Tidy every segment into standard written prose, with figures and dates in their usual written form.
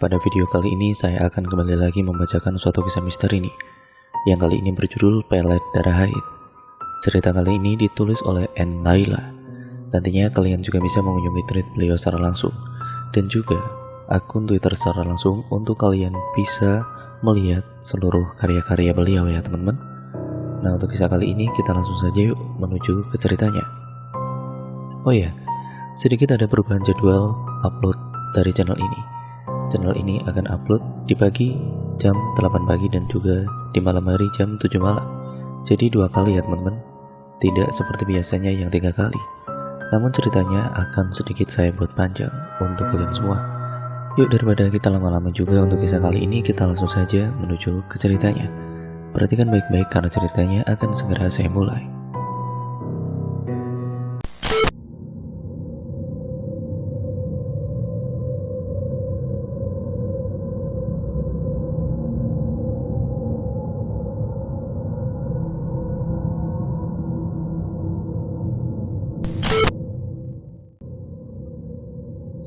Pada video kali ini saya akan kembali lagi membacakan suatu kisah misteri nih, yang kali ini berjudul Pelet Darah Haid. Cerita kali ini ditulis oleh N. Laila. Nantinya kalian juga bisa mengunjungi tweet beliau secara langsung, dan juga akun Twitter secara langsung untuk kalian bisa melihat seluruh karya-karya beliau ya teman-teman. Nah, untuk kisah kali ini kita langsung saja yuk menuju ke ceritanya. Oh ya, sedikit ada perubahan jadwal upload dari channel ini. Channel ini akan upload di pagi jam 8 pagi dan juga di malam hari jam 7 malam. Jadi 2 kali ya teman-teman, tidak seperti biasanya yang 3 kali. Namun ceritanya akan sedikit saya buat panjang untuk kalian semua. Yuk daripada kita lama-lama juga untuk kisah kali ini, kita langsung saja menuju ke ceritanya. Perhatikan baik-baik karena ceritanya akan segera saya mulai.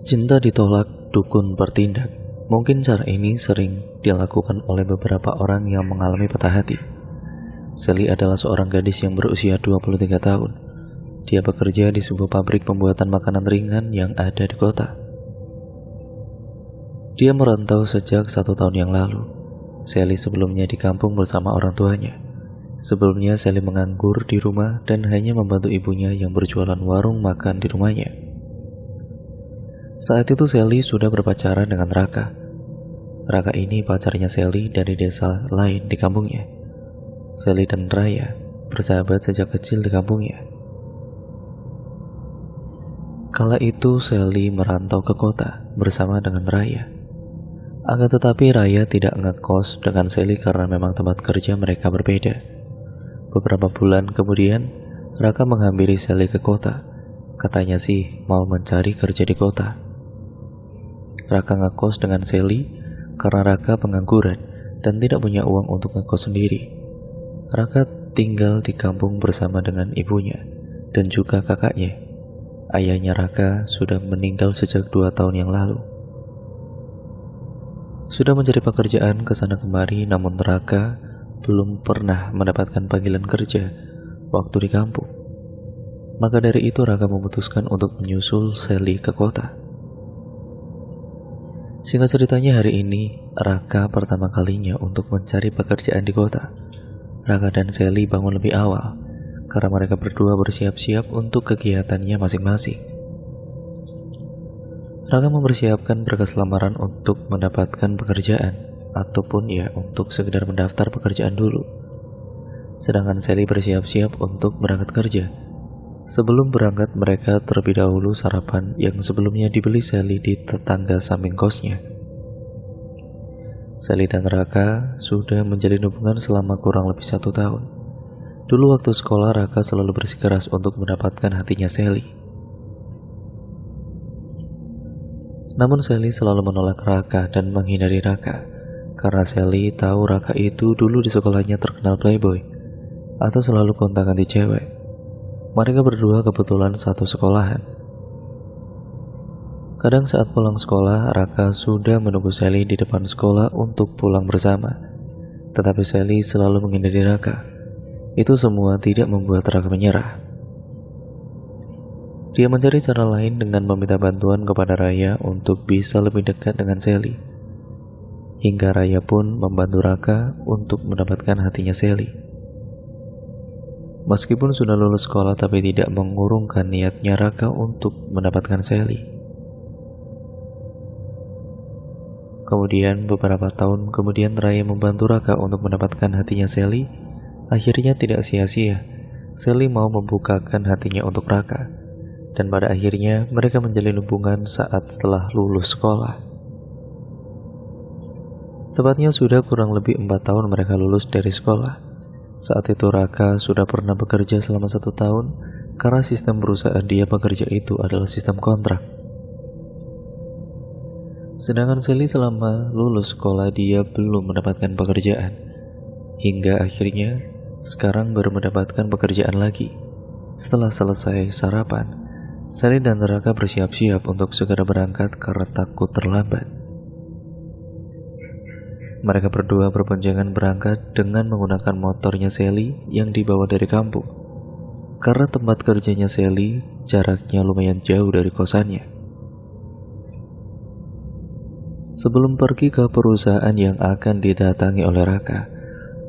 Cinta ditolak, dukun bertindak. Mungkin cara ini sering dilakukan oleh beberapa orang yang mengalami patah hati. Sally adalah seorang gadis yang berusia 23 tahun. Dia bekerja di sebuah pabrik pembuatan makanan ringan yang ada di kota. Dia merantau sejak 1 tahun yang lalu. Sally sebelumnya di kampung bersama orang tuanya. Sebelumnya Sally menganggur di rumah dan hanya membantu ibunya yang berjualan warung makan di rumahnya. Saat itu Sally sudah berpacaran dengan Raka. Raka ini pacarnya Sally dari desa lain di kampungnya. Sally dan Raya bersahabat sejak kecil di kampungnya. Kala itu Sally merantau ke kota bersama dengan Raya. Akan tetapi Raya tidak ngekos dengan Sally karena memang tempat kerja mereka berbeda. Beberapa bulan kemudian Raka menghampiri Sally ke kota. Katanya sih mau mencari kerja di kota. Raka ngekos dengan Sally karena Raka pengangguran dan tidak punya uang untuk ngekos sendiri. Raka tinggal di kampung bersama dengan ibunya dan juga kakaknya. Ayahnya Raka sudah meninggal sejak 2 tahun yang lalu. Sudah mencari pekerjaan kesana kemari, namun Raka belum pernah mendapatkan panggilan kerja waktu di kampung. Maka dari itu Raka memutuskan untuk menyusul Sally ke kota. Singkat ceritanya, hari ini Raka pertama kalinya untuk mencari pekerjaan di kota. Raka dan Sally bangun lebih awal karena mereka berdua bersiap-siap untuk kegiatannya masing-masing. Raka mempersiapkan berkas lamaran untuk mendapatkan pekerjaan ataupun ya untuk sekedar mendaftar pekerjaan dulu. Sedangkan Sally bersiap-siap untuk berangkat kerja. Sebelum berangkat, mereka terlebih dahulu sarapan yang sebelumnya dibeli Sally di tetangga samping kosnya. Sally dan Raka sudah menjalin hubungan selama kurang lebih 1 tahun. Dulu waktu sekolah, Raka selalu bersikeras untuk mendapatkan hatinya Sally. Namun Sally selalu menolak Raka dan menghindari Raka, karena Sally tahu Raka itu dulu di sekolahnya terkenal playboy, atau selalu kontak-ganti cewek. Mereka berdua kebetulan satu sekolahan. Kadang saat pulang sekolah, Raka sudah menunggu Sally di depan sekolah untuk pulang bersama. Tetapi Sally selalu menghindari Raka. Itu semua tidak membuat Raka menyerah. Dia mencari cara lain dengan meminta bantuan kepada Raya untuk bisa lebih dekat dengan Sally. Hingga Raya pun membantu Raka untuk mendapatkan hatinya Sally. Meskipun sudah lulus sekolah, tapi tidak mengurungkan niatnya Raka untuk mendapatkan Sally. Kemudian beberapa tahun kemudian Raya membantu Raka untuk mendapatkan hatinya Sally. Akhirnya tidak sia-sia, Sally mau membukakan hatinya untuk Raka. Dan pada akhirnya mereka menjalin hubungan saat setelah lulus sekolah. Tepatnya sudah kurang lebih 4 tahun mereka lulus dari sekolah. Saat itu Raka sudah pernah bekerja selama 1 tahun karena sistem perusahaan dia bekerja itu adalah sistem kontrak. Sedangkan Sally selama lulus sekolah dia belum mendapatkan pekerjaan. Hingga akhirnya sekarang baru mendapatkan pekerjaan lagi. Setelah selesai sarapan, Sally dan Raka bersiap-siap untuk segera berangkat karena takut terlambat. mereka berdua berboncengan berangkat dengan menggunakan motornya Sally yang dibawa dari kampung. Karena tempat kerjanya Sally jaraknya lumayan jauh dari kosannya. Sebelum pergi ke perusahaan yang akan didatangi oleh Raka,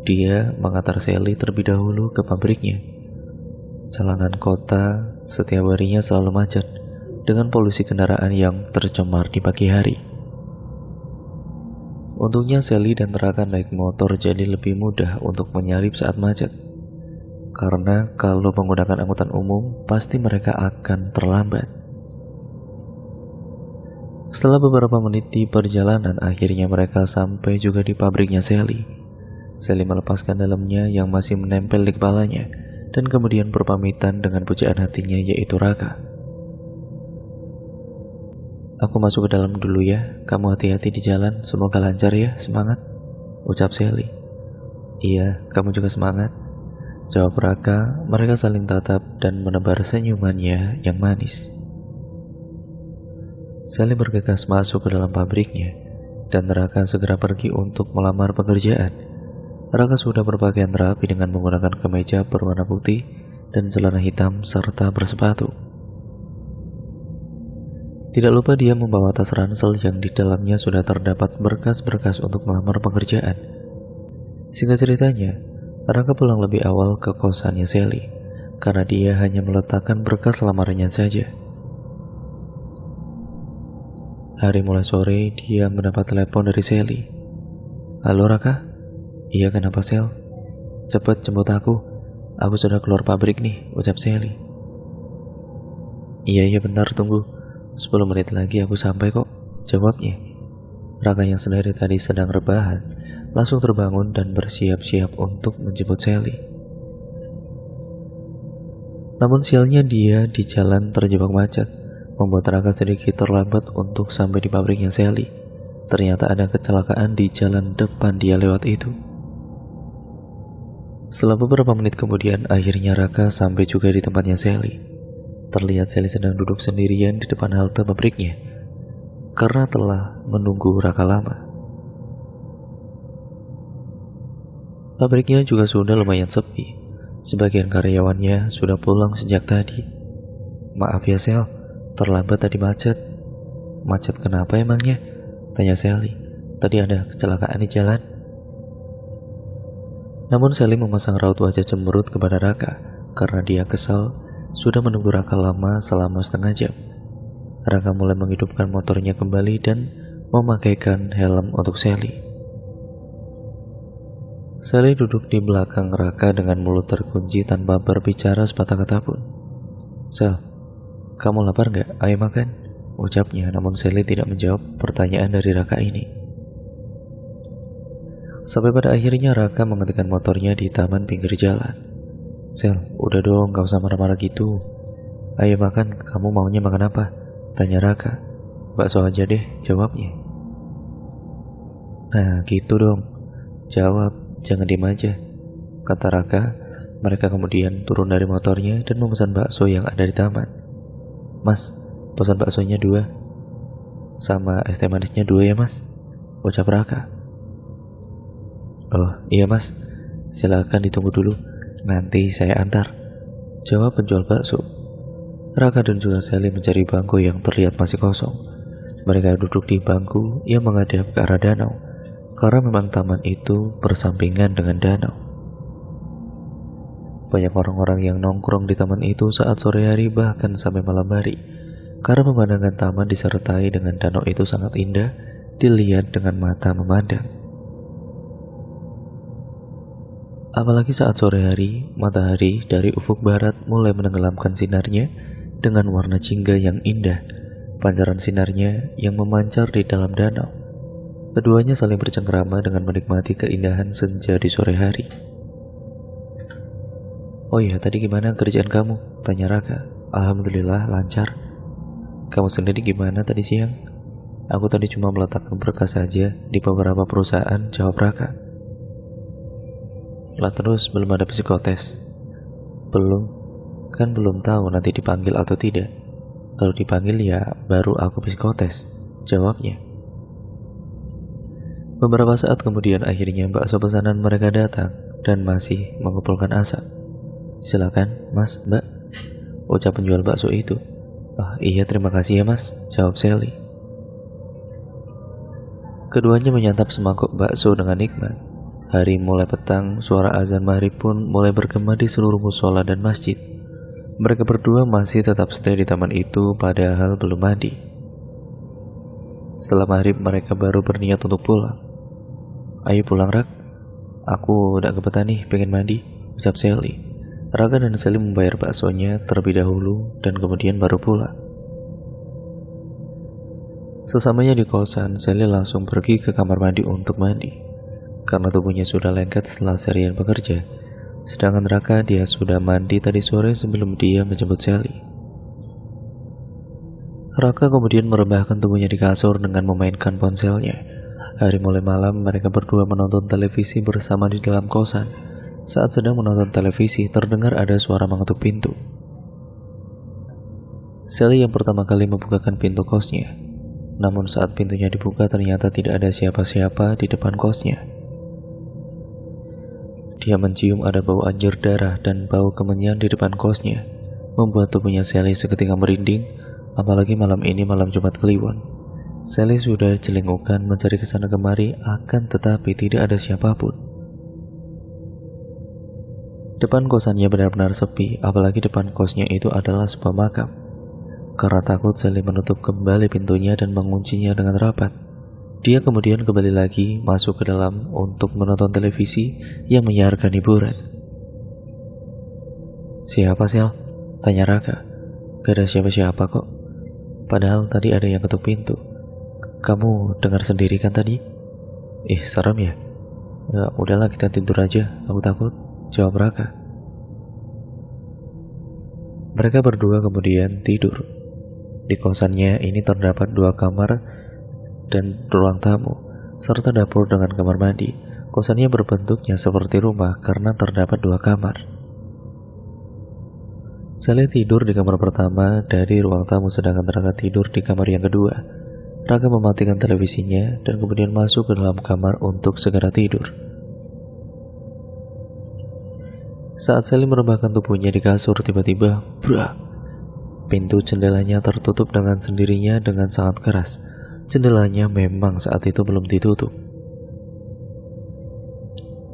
dia mengantar Sally terlebih dahulu ke pabriknya. Jalanan kota setiap harinya selalu macet dengan polusi kendaraan yang tercemar di pagi hari. Untungnya Sally dan Raka naik motor jadi lebih mudah untuk menyalip saat macet. Karena kalau menggunakan angkutan umum, pasti mereka akan terlambat. Setelah beberapa menit di perjalanan, akhirnya mereka sampai juga di pabriknya Sally. Sally melepaskan helmnya yang masih menempel di kepalanya, dan kemudian berpamitan dengan pujaan hatinya yaitu Raka. "Aku masuk ke dalam dulu ya, kamu hati-hati di jalan, semoga lancar ya, semangat," ucap Sally. "Iya, kamu juga semangat," jawab Raka. Mereka saling tatap dan menebar senyumannya yang manis. Sally bergegas masuk ke dalam pabriknya, dan Raka segera pergi untuk melamar pekerjaan. Raka sudah berpakaian rapi dengan menggunakan kemeja berwarna putih dan celana hitam serta bersepatu. Tidak lupa dia membawa tas ransel yang di dalamnya sudah terdapat berkas-berkas untuk melamar pekerjaan. Singkat ceritanya, Raka pulang lebih awal ke kosannya Sally, karena dia hanya meletakkan berkas lamarannya saja. Hari mulai sore, dia mendapat telepon dari Sally. "Halo Raka?" "Iya, kenapa Sel?" "Cepet jemput aku sudah keluar pabrik nih," ucap Sally. Iya bentar tunggu, 10 menit lagi aku sampai kok," jawabnya. Raka yang sendiri tadi sedang rebahan langsung terbangun dan bersiap-siap untuk menjemput Sally. Namun sialnya dia di jalan terjebak macet, membuat Raka sedikit terlambat untuk sampai di pabriknya Sally. Ternyata ada kecelakaan di jalan depan dia lewat itu. Setelah beberapa menit kemudian, akhirnya Raka sampai juga di tempatnya Sally. Terlihat Sally sedang duduk sendirian di depan halte pabriknya, karena telah menunggu Raka lama. Pabriknya juga sudah lumayan sepi, sebagian karyawannya sudah pulang sejak tadi. "Maaf ya Sel, terlambat tadi macet." "Macet kenapa emangnya?" tanya Sally. "Tadi ada kecelakaan di jalan." Namun Sally memasang raut wajah cemberut kepada Raka, karena dia kesal sudah menunggu Raka lama selama setengah jam. Raka mulai menghidupkan motornya kembali dan memakaikan helm untuk Sally. Sally duduk di belakang Raka dengan mulut terkunci tanpa berbicara sepatah kata pun. "Sel, kamu lapar gak? Ayo makan," ucapnya, namun Sally tidak menjawab pertanyaan dari Raka ini. Sampai pada akhirnya Raka menghentikan motornya di taman pinggir jalan. "Sel, udah dong, gak usah marah-marah gitu. Ayo makan, kamu maunya makan apa?" tanya Raka. "Bakso aja deh," jawabnya. "Nah gitu dong, jawab, jangan diem aja," kata Raka. Mereka kemudian turun dari motornya dan memesan bakso yang ada di taman. "Mas, pesan baksonya 2, sama es teh manisnya 2 ya mas," ucap Raka. "Oh iya mas, silakan ditunggu dulu, nanti saya antar," jawab penjual bakso. Raka dan juga Sally mencari bangku yang terlihat masih kosong. Mereka duduk di bangku yang menghadap ke arah danau, karena memang taman itu bersampingan dengan danau. Banyak orang-orang yang nongkrong di taman itu saat sore hari bahkan sampai malam hari, karena pemandangan taman disertai dengan danau itu sangat indah dilihat dengan mata memandang. Apalagi saat sore hari, matahari dari ufuk barat mulai menenggelamkan sinarnya dengan warna jingga yang indah. Pancaran sinarnya yang memancar di dalam danau. Keduanya saling bercengkrama dengan menikmati keindahan senja di sore hari. "Oh iya, tadi gimana kerjaan kamu?" tanya Raka. "Alhamdulillah lancar." "Kamu sendiri gimana tadi siang?" "Aku tadi cuma meletakkan berkas saja di beberapa perusahaan," jawab Raka. "Lah terus belum ada psikotes?" "Belum, kan belum tahu nanti dipanggil atau tidak. Kalau dipanggil ya baru aku psikotes," jawabnya. Beberapa saat kemudian akhirnya bakso pesanan mereka datang dan masih mengumpulkan asap. "Silakan, Mas, Mbak," ucap penjual bakso itu. "Ah, iya, terima kasih ya, Mas," jawab Sally. Keduanya menyantap semangkuk bakso dengan nikmat. Hari mulai petang, suara azan maghrib pun mulai bergema di seluruh musola dan masjid. Mereka berdua masih tetap stay di taman itu padahal belum mandi. Setelah maghrib mereka baru berniat untuk pulang. "Ayo pulang, Rak. Aku udah kebetan nih, pengen mandi," ucap Sally. Raka dan Sally membayar baksonya terlebih dahulu dan kemudian baru pulang. Sesamanya di kosan, Sally langsung pergi ke kamar mandi untuk mandi. Karena tubuhnya sudah lengket setelah seharian bekerja. Sedangkan Raka dia sudah mandi tadi sore sebelum dia menjemput Sally. Raka kemudian merebahkan tubuhnya di kasur dengan memainkan ponselnya. Hari mulai malam mereka berdua menonton televisi bersama di dalam kosan. Saat sedang menonton televisi terdengar ada suara mengetuk pintu. Sally yang pertama kali membukakan pintu kosnya. Namun saat pintunya dibuka ternyata tidak ada siapa-siapa di depan kosnya. Dia mencium ada bau anjir darah dan bau kemenyan di depan kosnya, membuat tubuhnya Sally seketika merinding, apalagi malam ini malam Jumat Kliwon. Sally sudah celingukan mencari kesana kemari, akan tetapi tidak ada siapapun. Depan kosannya benar-benar sepi, apalagi depan kosnya itu adalah sebuah makam. Karena takut, Sally menutup kembali pintunya dan menguncinya dengan rapat. Dia kemudian kembali lagi masuk ke dalam untuk menonton televisi yang menyiarkan hiburan. "Siapa, Sel?" tanya Raka. "Gak ada siapa-siapa kok. Padahal tadi ada yang ketuk pintu. Kamu dengar sendiri kan tadi?" "Ih, serem ya." "Ya udahlah, kita tidur aja, aku takut," jawab Raka. Mereka berdua kemudian tidur. Di kosannya ini terdapat 2 kamar dan ruang tamu, serta dapur dengan kamar mandi. Kosannya berbentuknya seperti rumah karena terdapat 2 kamar. Sally tidur di kamar pertama dari ruang tamu, sedangkan Raka tidur di kamar yang kedua. Raka mematikan televisinya dan kemudian masuk ke dalam kamar untuk segera tidur. Saat Sally merebahkan tubuhnya di kasur, tiba-tiba, brak! Pintu jendelanya tertutup dengan sendirinya dengan sangat keras. Jendelanya memang saat itu belum ditutup.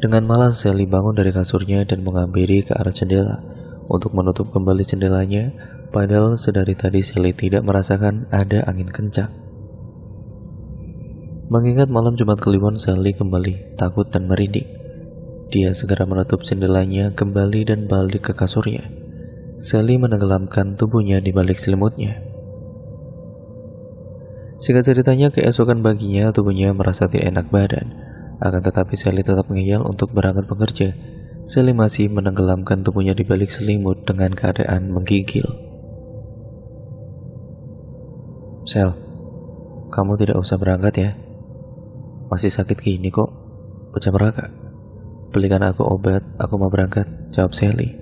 Dengan malas Sally bangun dari kasurnya dan menghampiri ke arah jendela untuk menutup kembali jendelanya, padahal sedari tadi Sally tidak merasakan ada angin kencang. Mengingat malam Jumat Kliwon, Sally kembali takut dan merinding. Dia segera menutup jendelanya kembali dan balik ke kasurnya. Sally menenggelamkan tubuhnya di balik selimutnya. Singkat ceritanya, keesokan paginya tubuhnya merasa tidak enak badan. Akan tetapi Sally tetap ngeyel untuk berangkat bekerja. Sally masih menenggelamkan tubuhnya di balik selimut dengan keadaan menggigil. "Sel, kamu tidak usah berangkat ya. Masih sakit gini kok," ucap Raka. "Belikan aku obat, aku mau berangkat," jawab Sally.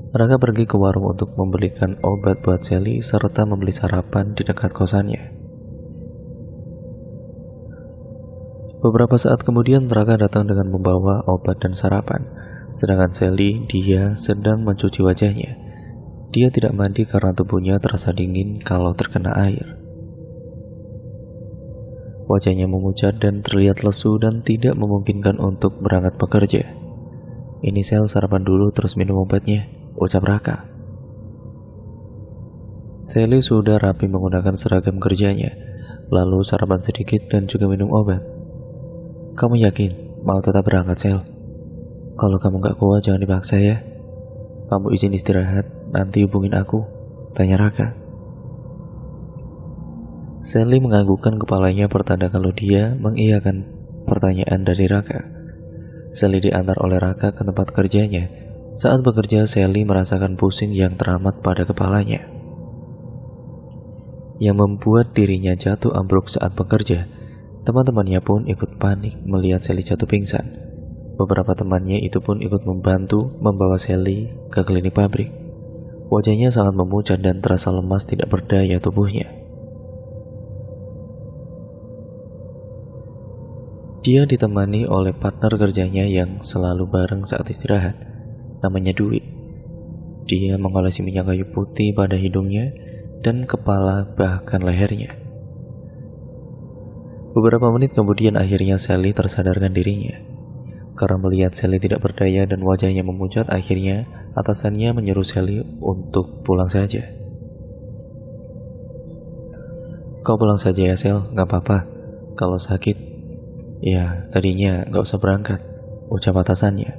Raka pergi ke warung untuk membelikan obat buat Sally serta membeli sarapan di dekat kosannya. Beberapa saat kemudian Raka datang dengan membawa obat dan sarapan, sedangkan Sally dia sedang mencuci wajahnya. Dia tidak mandi karena tubuhnya terasa dingin kalau terkena air. Wajahnya memucat dan terlihat lesu dan tidak memungkinkan untuk berangkat bekerja. "Ini Sel, sarapan dulu terus minum obatnya," ucap Raka. Sally sudah rapi menggunakan seragam kerjanya, lalu sarapan sedikit dan juga minum obat. "Kamu yakin mau tetap berangkat, Sel? Kalau kamu gak kuat jangan dipaksa ya. Kamu izin istirahat, nanti hubungin aku," tanya Raka. Sally menganggukkan kepalanya pertanda kalau dia mengiyakan pertanyaan dari Raka. Sally diantar oleh Raka ke tempat kerjanya. Saat bekerja, Sally merasakan pusing yang teramat pada kepalanya, yang membuat dirinya jatuh ambruk saat bekerja. Teman-temannya pun ikut panik melihat Sally jatuh pingsan. Beberapa temannya itu pun ikut membantu membawa Sally ke klinik pabrik. Wajahnya sangat memucat dan terasa lemas tidak berdaya tubuhnya. Dia ditemani oleh partner kerjanya yang selalu bareng saat istirahat, namanya Dwi. Dia mengolesi minyak kayu putih pada hidungnya dan kepala bahkan lehernya. Beberapa menit kemudian akhirnya Sally tersadarkan dirinya. Karena melihat Sally tidak berdaya dan wajahnya memucat, akhirnya atasannya menyuruh Sally untuk pulang saja. Kau pulang saja ya Sel, gak apa-apa. Kalau sakit, ya tadinya gak usah berangkat, ucap atasannya.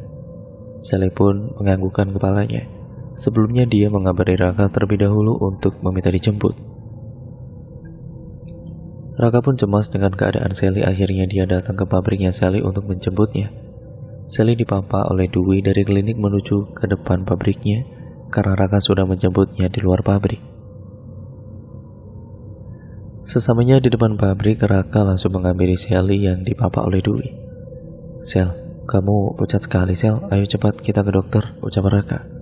Sally pun menganggukkan kepalanya. Sebelumnya dia mengabari Raka terlebih dahulu untuk meminta dijemput. Raka pun cemas dengan keadaan Sally. Akhirnya dia datang ke pabriknya Sally untuk menjemputnya. Sally dipapa oleh Dwi dari klinik menuju ke depan pabriknya karena Raka sudah menjemputnya di luar pabrik. Sesamanya di depan pabrik, Raka langsung menghampiri Sally yang dipapa oleh Dwi. Sel, kamu pucat sekali Sel, ayo cepat kita ke dokter, ucap Raka.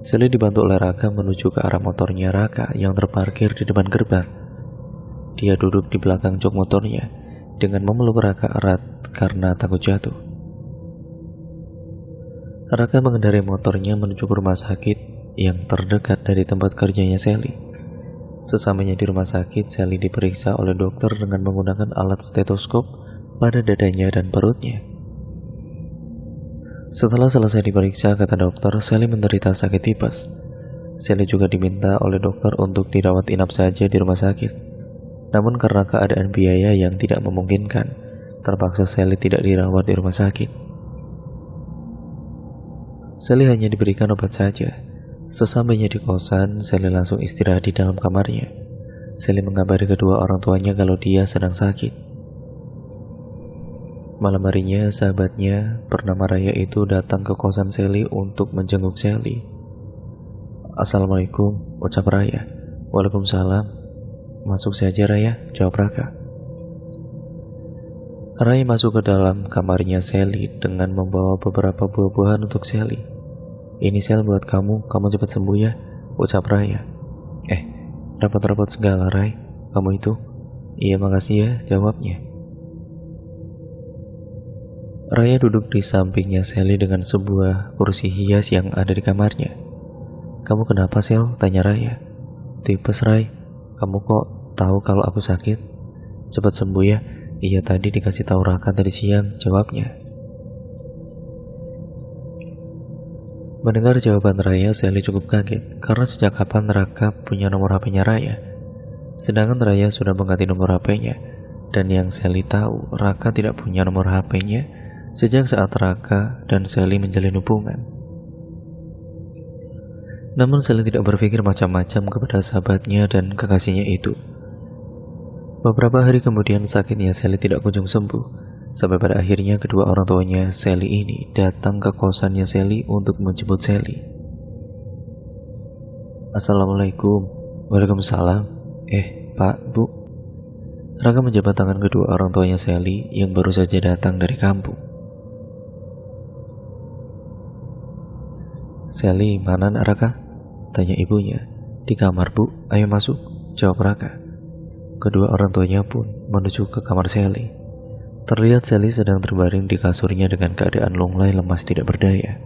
Sally dibantu oleh Raka menuju ke arah motornya Raka yang terparkir di depan gerbang. Dia duduk di belakang jok motornya dengan memeluk Raka erat karena takut jatuh. Raka mengendarai motornya menuju ke rumah sakit yang terdekat dari tempat kerjanya Sally. Sesamanya di rumah sakit, Sally diperiksa oleh dokter dengan menggunakan alat stetoskop pada dadanya dan perutnya. Setelah selesai diperiksa, kata dokter, Sally menderita sakit tipes. Sally juga diminta oleh dokter untuk dirawat inap saja di rumah sakit. Namun karena keadaan biaya yang tidak memungkinkan, terpaksa Sally tidak dirawat di rumah sakit. Sally hanya diberikan obat saja. Sesampainya di kosan, Sally langsung istirahat di dalam kamarnya. Sally mengabari kedua orang tuanya kalau dia sedang sakit. Malam harinya, sahabatnya bernama Raya itu datang ke kosan Sally untuk menjenguk Sally. Assalamualaikum, ucap Raya. Waalaikumsalam. Masuk saja Raya, jawab Raka. Raya masuk ke dalam kamarnya Sally dengan membawa beberapa buah-buahan untuk Sally. Ini Sel buat kamu cepat sembuh ya, ucap Raya. Repot-repot segala Ray, kamu itu? Iya makasih ya, jawabnya. Raya duduk di sampingnya Sally dengan sebuah kursi hias yang ada di kamarnya. Kamu kenapa Sel? Tanya Raya. Tipes Ray, kamu kok tahu kalau aku sakit? Cepat sembuh ya. Iya tadi dikasih tahu Raka tadi siang, jawabnya. Mendengar jawaban Raya, Sally cukup kaget karena sejak kapan Raka punya nomor HP-nya Raya. Sedangkan Raya sudah mengganti nomor HP-nya, dan yang Sally tahu, Raka tidak punya nomor HP-nya sejak saat Raka dan Sally menjalin hubungan. Namun Sally tidak berpikir macam-macam kepada sahabatnya dan kekasihnya itu. Beberapa hari kemudian sakitnya Sally tidak kunjung sembuh, sampai pada akhirnya kedua orang tuanya Sally ini datang ke kosannya Sally untuk menjemput Sally. Assalamualaikum. Waalaikumsalam. Pak, Bu. Raka menjabat tangan kedua orang tuanya Sally yang baru saja datang dari kampung. Sally, mana nak Raka? Tanya ibunya. Di kamar Bu, ayo masuk, jawab Raka. Kedua orang tuanya pun menuju ke kamar Sally. Terlihat Sally sedang terbaring di kasurnya dengan keadaan lunglai lemas tidak berdaya.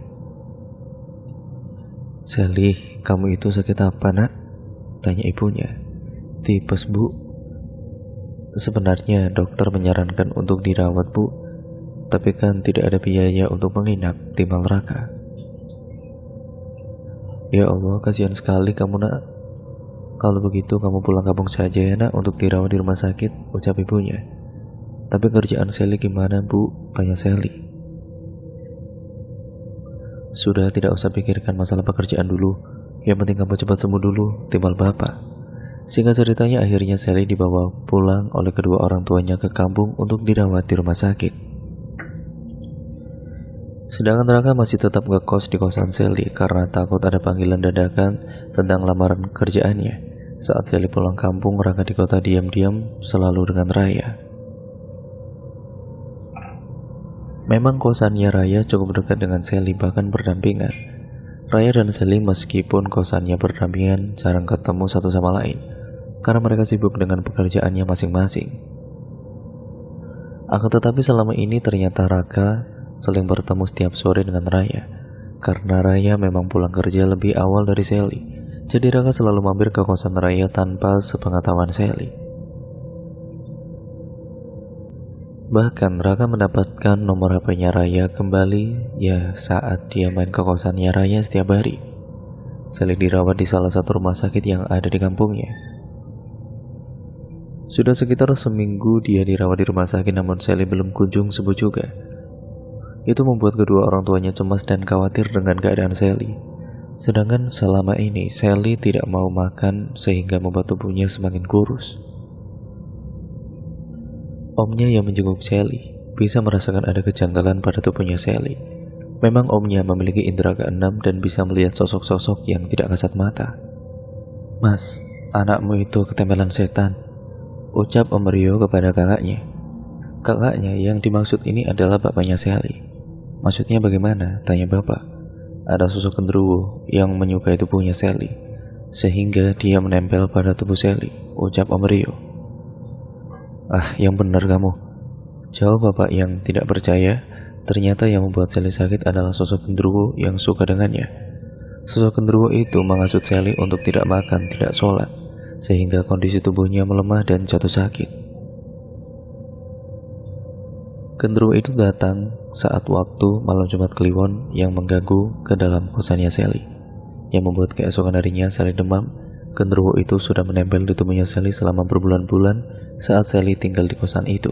Sally, kamu itu sakit apa nak? Tanya ibunya. Tipes Bu. Sebenarnya dokter menyarankan untuk dirawat Bu, tapi kan tidak ada biaya untuk menginap, timbal Raka. Ya Allah, kasihan sekali kamu nak. Kalau begitu kamu pulang kampung saja ya nak untuk dirawat di rumah sakit, ucap ibunya. Tapi kerjaan Sally gimana Bu? Tanya Sally. Sudah, tidak usah pikirkan masalah pekerjaan dulu. Yang penting kamu cepat sembuh dulu, timbal bapak. Singkat ceritanya akhirnya Sally dibawa pulang oleh kedua orang tuanya ke kampung untuk dirawat di rumah sakit. Sedangkan Raka masih tetap ngekos di kosan Sally karena takut ada panggilan dadakan tentang lamaran kerjaannya. Saat Sally pulang kampung, Raka di kota diam-diam selalu dengan Raya. Memang kosannya Raya cukup dekat dengan Sally, bahkan berdampingan. Raya dan Sally meskipun kosannya berdampingan jarang ketemu satu sama lain karena mereka sibuk dengan pekerjaannya masing-masing. Akan tetapi selama ini ternyata Raka saling bertemu setiap sore dengan Raya. Karena Raya memang pulang kerja lebih awal dari Sally, jadi Raka selalu mampir ke kosan Raya tanpa sepengetahuan Sally. Bahkan Raka mendapatkan nomor HP-nya Raya kembali ya saat dia main ke kosannya Raya setiap hari. Sally dirawat di salah satu rumah sakit yang ada di kampungnya. Sudah sekitar seminggu dia dirawat di rumah sakit, namun Sally belum kunjung sembuh juga. Itu membuat kedua orang tuanya cemas dan khawatir dengan keadaan Sally. Sedangkan selama ini Sally tidak mau makan sehingga membuat tubuhnya semakin kurus. Omnya yang menjenguk Sally bisa merasakan ada kejanggalan pada tubuhnya Sally. Memang omnya memiliki indera keenam dan bisa melihat sosok-sosok yang tidak kasat mata. "Mas, anakmu itu ketempelan setan," ucap Om Rio kepada kakaknya. Kakaknya yang dimaksud ini adalah bapaknya Sally. "Maksudnya bagaimana?" tanya bapak. "Ada sosok genderuwo yang menyukai tubuhnya Sally, sehingga dia menempel pada tubuh Sally," ucap Om Rio. "Ah, yang benar kamu," jawab bapak yang tidak percaya. Ternyata yang membuat Sally sakit adalah sosok genderuwo yang suka dengannya. Sosok genderuwo itu menghasut Sally untuk tidak makan, tidak sholat, sehingga kondisi tubuhnya melemah dan jatuh sakit. Genderuwo itu datang saat waktu malam Jumat Kliwon yang mengganggu ke dalam kosannya Sally, yang membuat keesokan harinya Sally demam. Genderuwo itu sudah menempel di tubuhnya Sally selama berbulan-bulan saat Sally tinggal di kosan itu.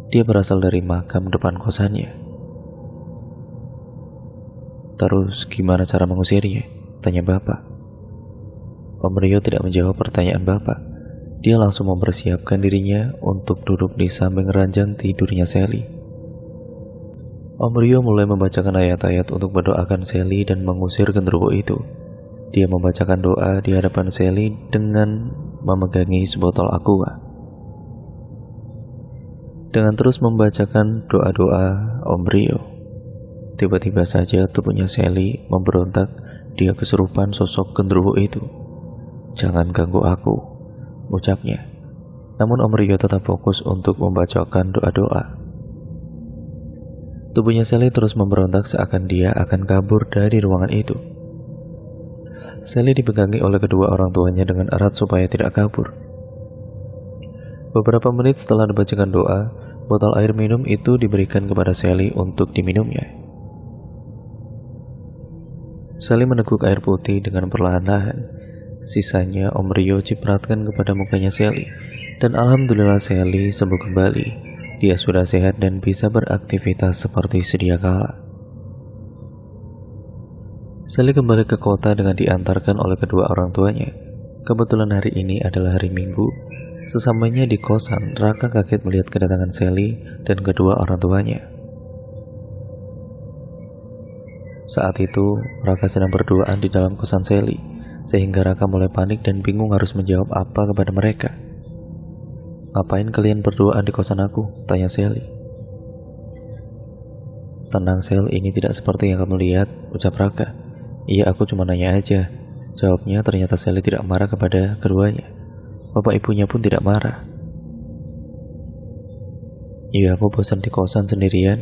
Dia berasal dari makam depan kosannya. "Terus gimana cara mengusirnya?" tanya bapak. Om Rio tidak menjawab pertanyaan bapak. Dia langsung mempersiapkan dirinya untuk duduk di samping ranjang tidurnya Sally. Om Rio mulai membacakan ayat-ayat untuk mendoakan Sally dan mengusir genderuwo itu. Dia membacakan doa di hadapan Sally dengan memegangi sebotol aqua. Dengan terus membacakan doa-doa Om Rio, tiba-tiba saja tubuhnya Sally memberontak. Dia kesurupan sosok genderuwo itu. "Jangan ganggu aku," ucapnya. Namun Om Rio tetap fokus untuk membacakan doa-doa. Tubuhnya Sally terus memberontak seakan dia akan kabur dari ruangan itu. Sally dipegangi oleh kedua orang tuanya dengan erat supaya tidak kabur. Beberapa menit setelah dibacakan doa, botol air minum itu diberikan kepada Sally untuk diminumnya. Sally meneguk air putih dengan perlahan-lahan. Sisanya Om Rio cipratkan kepada mukanya Sally, dan alhamdulillah Sally sembuh kembali. Dia sudah sehat dan bisa beraktivitas seperti sedia kala. Sally kembali ke kota dengan diantarkan oleh kedua orang tuanya. Kebetulan hari ini adalah hari Minggu. Sesamanya di kosan, Raka kaget melihat kedatangan Sally dan kedua orang tuanya. Saat itu, Raka sedang berduaan di dalam kosan Sally, sehingga Raka mulai panik dan bingung harus menjawab apa kepada mereka. "Ngapain kalian berduaan di kosan aku?" tanya Sally. "Tenang Sel, ini tidak seperti yang kamu lihat," ucap Raka. "Iya, aku cuma nanya aja," jawabnya. Ternyata Sally tidak marah kepada keduanya. Bapak ibunya pun tidak marah. "Iya, aku bosan di kosan sendirian,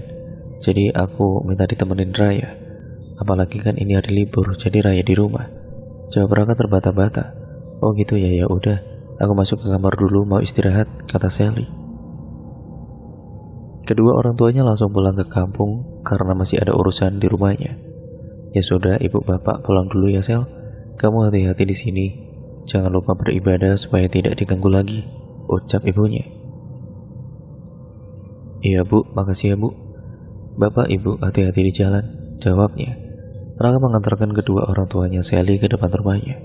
jadi aku minta ditemenin Raya. Apalagi kan ini hari libur, jadi Raya di rumah," jawab Raka terbata-bata. "Oh gitu ya, ya udah, aku masuk ke kamar dulu, mau istirahat," kata Sally. Kedua orang tuanya langsung pulang ke kampung karena masih ada urusan di rumahnya. "Ya sudah, ibu bapak pulang dulu ya Sel. Kamu hati-hati di sini. Jangan lupa beribadah supaya tidak diganggu lagi," ucap ibunya. "Iya bu, makasih ya bu. Bapak ibu hati-hati di jalan," jawabnya. Raka mengantarkan kedua orang tuanya Sally ke depan rumahnya.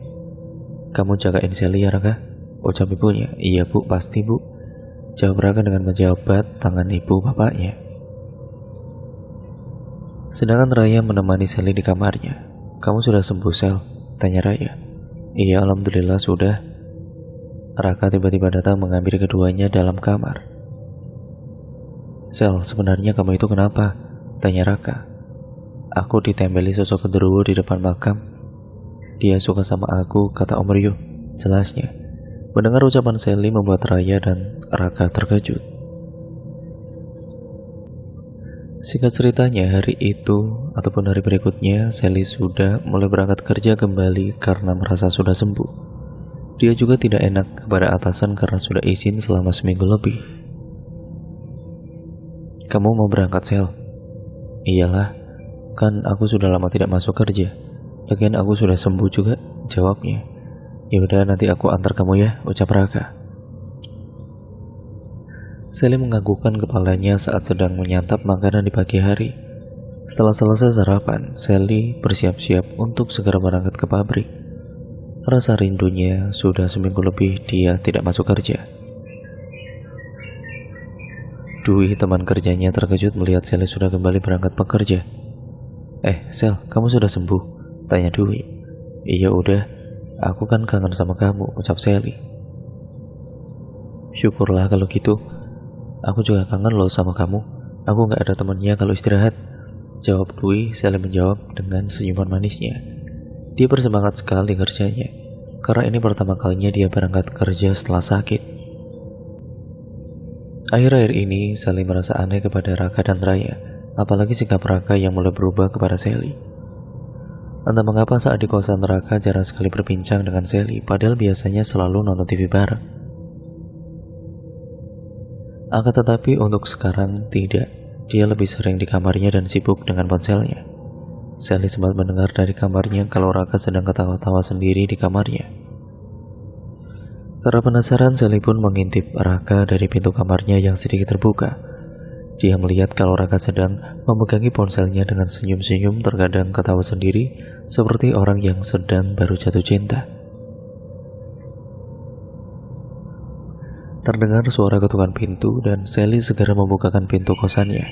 "Kamu jagain Sally ya Raka?" ucap ibunya. "Iya bu, pasti bu," jawab Raka dengan menjabat tangan ibu bapaknya. Sedangkan Raya menemani Sally di kamarnya. "Kamu sudah sembuh Sel?" tanya Raya. "Iya, alhamdulillah sudah." Raka tiba-tiba datang mengambil keduanya dalam kamar. "Sel, sebenarnya kamu itu kenapa?" tanya Raka. "Aku ditempeli sosok genderuwo di depan makam. Dia suka sama aku," kata Om Rio, jelasnya. Mendengar ucapan Sally membuat Raya dan Raka terkejut. Singkat ceritanya, hari itu ataupun hari berikutnya, Sally sudah mulai berangkat kerja kembali karena merasa sudah sembuh. Dia juga tidak enak kepada atasan karena sudah izin selama seminggu lebih. "Kamu mau berangkat, Sel?" "Iyalah, kan aku sudah lama tidak masuk kerja. Lagian aku sudah sembuh juga," jawabnya. "Ya udah, nanti aku antar kamu ya," ucap Raka. Sally menganggukkan kepalanya saat sedang menyantap makanan di pagi hari. Setelah selesai sarapan, Sally bersiap-siap untuk segera berangkat ke pabrik. Rasa rindunya sudah seminggu lebih dia tidak masuk kerja. Dwi, teman kerjanya, terkejut melihat Sally sudah kembali berangkat bekerja. Sel, kamu sudah sembuh?" tanya Dwi. "Iya udah, aku kan kangen sama kamu," ucap Sally. "Syukurlah kalau gitu. Aku juga kangen loh sama kamu. Aku gak ada temannya kalau istirahat," jawab Dwi. Sally menjawab dengan senyuman manisnya. Dia bersemangat sekali kerjanya, karena ini pertama kalinya dia berangkat kerja setelah sakit. Akhir-akhir ini, Sally merasa aneh kepada Raka dan Raya, apalagi sikap Raka yang mulai berubah kepada Sally. Entah mengapa saat di kosan, Raka jarang sekali berbincang dengan Sally, padahal biasanya selalu nonton TV bareng. Akan tetapi untuk sekarang tidak. Dia lebih sering di kamarnya dan sibuk dengan ponselnya. Sally sempat mendengar dari kamarnya kalau Raka sedang ketawa-tawa sendiri di kamarnya. Karena penasaran, Sally pun mengintip Raka dari pintu kamarnya yang sedikit terbuka. Dia melihat kalau Raka sedang memegangi ponselnya dengan senyum-senyum, terkadang ketawa sendiri seperti orang yang sedang baru jatuh cinta. Terdengar suara ketukan pintu dan Sally segera membukakan pintu kosannya.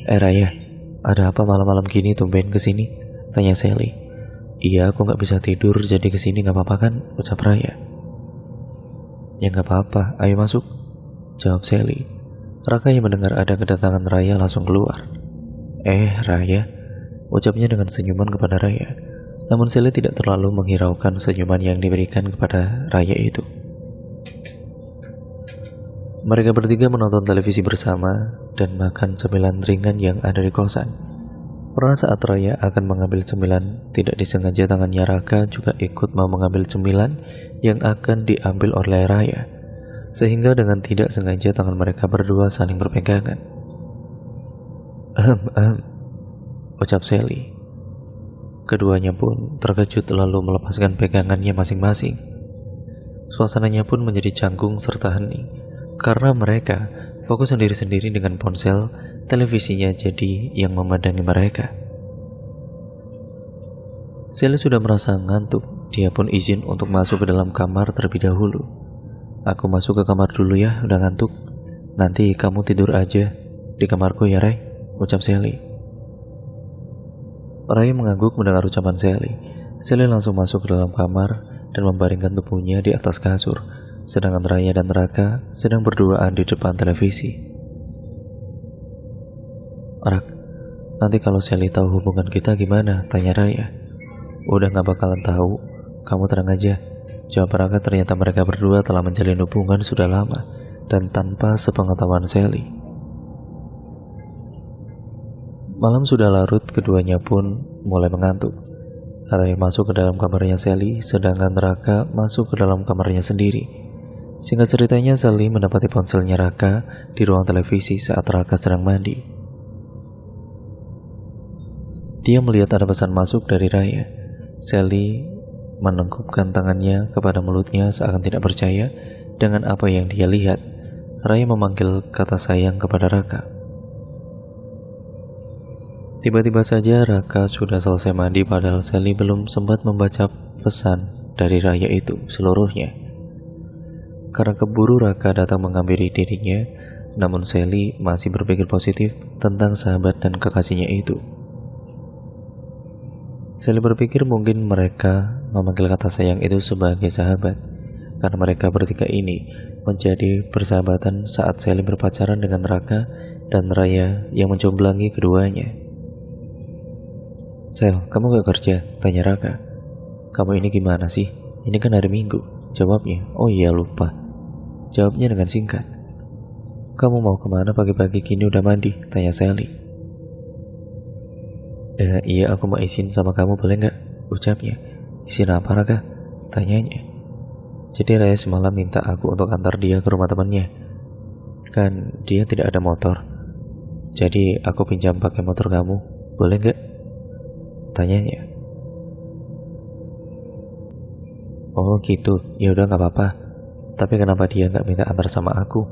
Raya, ada apa malam-malam gini tumben kesini?" tanya Sally. "Iya, aku gak bisa tidur jadi kesini, gak apa-apa kan?" ucap Raya. "Ya gak apa-apa, ayo masuk," jawab Sally. Raka yang mendengar ada kedatangan Raya langsung keluar. Raya," ucapnya dengan senyuman kepada Raya. Namun Sally tidak terlalu menghiraukan senyuman yang diberikan kepada Raya itu. Mereka bertiga menonton televisi bersama dan makan cemilan ringan yang ada di kosan. Pernah saat Raya akan mengambil cemilan, tidak disengaja tangannya Raka juga ikut mau mengambil cemilan yang akan diambil oleh Raya, sehingga dengan tidak sengaja tangan mereka berdua saling berpegangan. Ucap Sally. Keduanya pun terkejut lalu melepaskan pegangannya masing-masing. Suasananya pun menjadi canggung serta hening, karena mereka fokus sendiri-sendiri dengan ponsel televisinya jadi yang memandangi mereka. Sally sudah merasa ngantuk, dia pun izin untuk masuk ke dalam kamar terlebih dahulu. "Aku masuk ke kamar dulu ya, udah ngantuk. Nanti kamu tidur aja di kamarku ya, Ray," ucap Sally. Ray mengangguk mendengar ucapan Sally. Sally langsung masuk ke dalam kamar dan membaringkan tubuhnya di atas kasur, sedangkan Raya dan Raka sedang berduaan di depan televisi. "Rak, nanti kalau Sally tahu hubungan kita gimana?" tanya Raya. "Udah gak bakalan tahu, kamu tenang aja," jawab Raka. Ternyata mereka berdua telah menjalin hubungan sudah lama dan tanpa sepengetahuan Sally. Malam sudah larut, keduanya pun mulai mengantuk. Raya masuk ke dalam kamarnya Sally, sedangkan Raka masuk ke dalam kamarnya sendiri. Singkat ceritanya, Sally mendapati ponselnya Raka di ruang televisi saat Raka sedang mandi. Dia melihat ada pesan masuk dari Raya. Sally menengkupkan tangannya kepada mulutnya seakan tidak percaya dengan apa yang dia lihat. Raya memanggil kata sayang kepada Raka. Tiba-tiba saja Raka sudah selesai mandi, padahal Sally belum sempat membaca pesan dari Raya itu seluruhnya. Karena keburu Raka datang menghampiri dirinya, namun Sally masih berpikir positif tentang sahabat dan kekasihnya itu. Sally berpikir mungkin mereka memanggil kata sayang itu sebagai sahabat, karena mereka bertiga ini menjadi persahabatan saat Sally berpacaran dengan Raka dan Raya yang mencomblangi keduanya. "Sel, kamu gak kerja?" tanya Raka. "Kamu ini gimana sih? Ini kan hari Minggu," jawabnya. "Oh iya, lupa," jawabnya dengan singkat. "Kamu mau kemana pagi-pagi gini udah mandi?" tanya Sally. Iya, aku mau izin sama kamu, boleh nggak? Ucapnya. Izin apa, Raka? Tanyanya. Jadi Raya semalam minta aku untuk antar dia ke rumah temannya. Kan dia tidak ada motor. Jadi aku pinjam pakai motor kamu, boleh nggak? Tanyanya. Oh gitu, ya udah nggak apa-apa. Tapi kenapa dia nggak minta antar sama aku?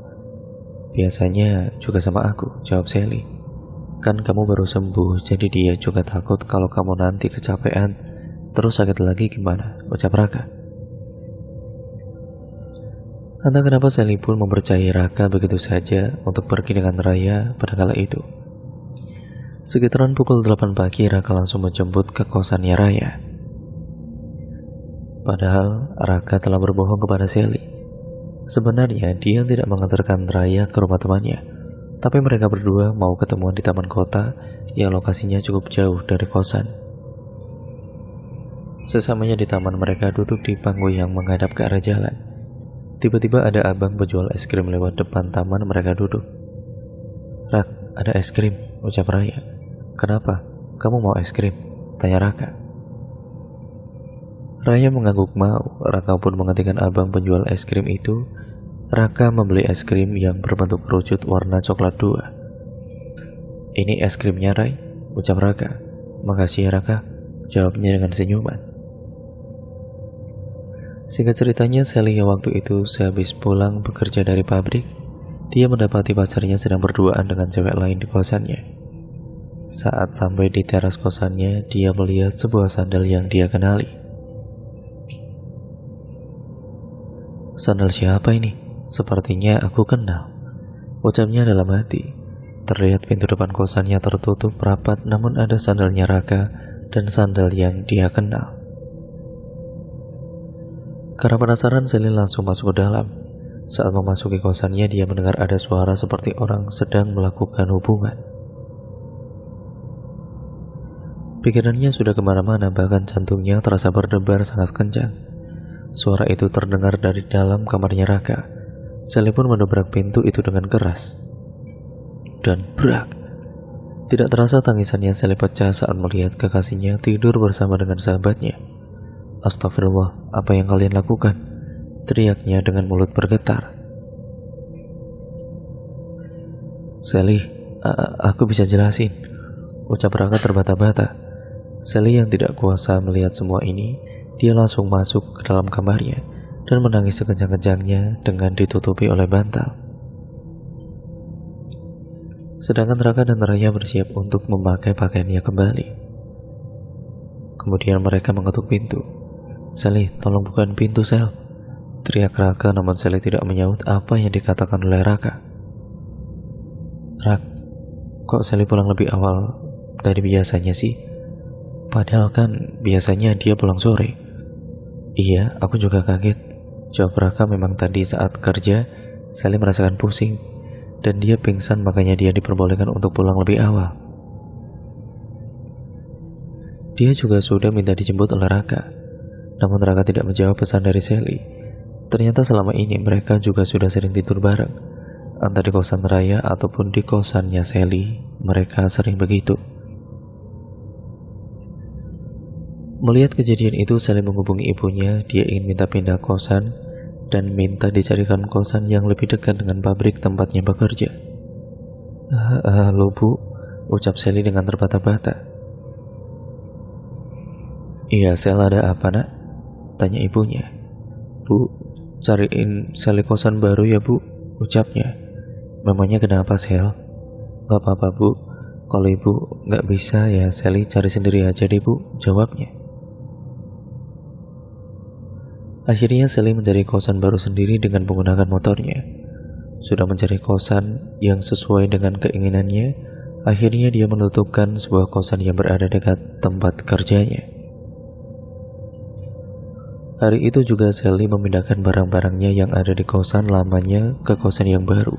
Biasanya juga sama aku, jawab Sally. Kan kamu baru sembuh, jadi dia juga takut kalau kamu nanti kecapean, terus sakit lagi gimana? Ucap Raka. Entah kenapa Sally pun mempercayai Raka begitu saja untuk pergi dengan Raya pada kala itu. Sekitaran pukul 8 pagi, Raka langsung menjemput ke kosannya Raya. Padahal Raka telah berbohong kepada Sally. Sebenarnya dia tidak mengantarkan Raya ke rumah temannya, tapi mereka berdua mau ketemuan di taman kota yang lokasinya cukup jauh dari kosan. Sesamanya di taman, mereka duduk di panggung yang menghadap ke arah jalan. Tiba-tiba ada abang penjual es krim lewat depan taman mereka duduk. Rak, ada es krim, ucap Raya. Kenapa? Kamu mau es krim? Tanya Raka. Raya mengangguk mau. Raka pun menghentikan abang penjual es krim itu. Raka membeli es krim yang berbentuk kerucut warna coklat 2. Ini es krimnya, Ray, ucap Raka. Makasih ya, Raka, jawabnya dengan senyuman. Singkat ceritanya, Sally yang waktu itu sehabis pulang bekerja dari pabrik, dia mendapati pacarnya sedang berduaan dengan cewek lain di kosannya. Saat sampai di teras kosannya, dia melihat sebuah sandal yang dia kenali. Sandal siapa ini? Sepertinya aku kenal, ucapnya dalam hati. Terlihat pintu depan kosannya tertutup rapat, namun ada sandalnya Raka dan sandal yang dia kenal. Karena penasaran, Sally langsung masuk ke dalam. Saat memasuki kosannya, dia mendengar ada suara seperti orang sedang melakukan hubungan. Pikirannya sudah kemana-mana, bahkan jantungnya terasa berdebar sangat kencang. Suara itu terdengar dari dalam kamarnya Raka. Sally pun mendobrak pintu itu dengan keras. Dan brak! Tidak terasa tangisannya Sally pecah saat melihat kekasihnya tidur bersama dengan sahabatnya. Astagfirullah, apa yang kalian lakukan? Teriaknya dengan mulut bergetar. Sally, aku bisa jelasin, ucap Raka terbata-bata. Sally yang tidak kuasa melihat semua ini, dia langsung masuk ke dalam kamarnya dan menangis sekencang-kencangnya dengan ditutupi oleh bantal. Sedangkan Raka dan Raya bersiap untuk memakai pakaiannya kembali. Kemudian mereka mengetuk pintu. Sally, tolong bukain pintu, Sel, teriak Raka, namun Sally tidak menyaut apa yang dikatakan oleh Raka. Rak, kok Sally pulang lebih awal dari biasanya sih? Padahal kan biasanya dia pulang sore. Iya, aku juga kaget, jawab Raka. Memang tadi saat kerja, Sally merasakan pusing, dan dia pingsan, makanya dia diperbolehkan untuk pulang lebih awal. Dia juga sudah minta dijemput oleh Raka, namun Raka tidak menjawab pesan dari Sally. Ternyata selama ini mereka juga sudah sering tidur bareng, entah di kosan Raya ataupun di kosannya Sally. Mereka sering begitu. Melihat kejadian itu, Sally menghubungi ibunya. Dia ingin minta pindah kosan dan minta dicarikan kosan yang lebih dekat dengan pabrik tempatnya bekerja. Halo bu, ucap Sally dengan terbata-bata. Iya, Sel, ada apa nak? Tanya ibunya. Bu, cariin Sally kosan baru ya bu, ucapnya. Memangnya kenapa, Sel? Gak apa-apa bu, kalau ibu gak bisa ya Sally cari sendiri aja deh bu, jawabnya. Akhirnya Sally mencari kosan baru sendiri dengan menggunakan motornya. Sudah mencari kosan yang sesuai dengan keinginannya, akhirnya dia menentukan sebuah kosan yang berada dekat tempat kerjanya. Hari itu juga Sally memindahkan barang-barangnya yang ada di kosan lamanya ke kosan yang baru.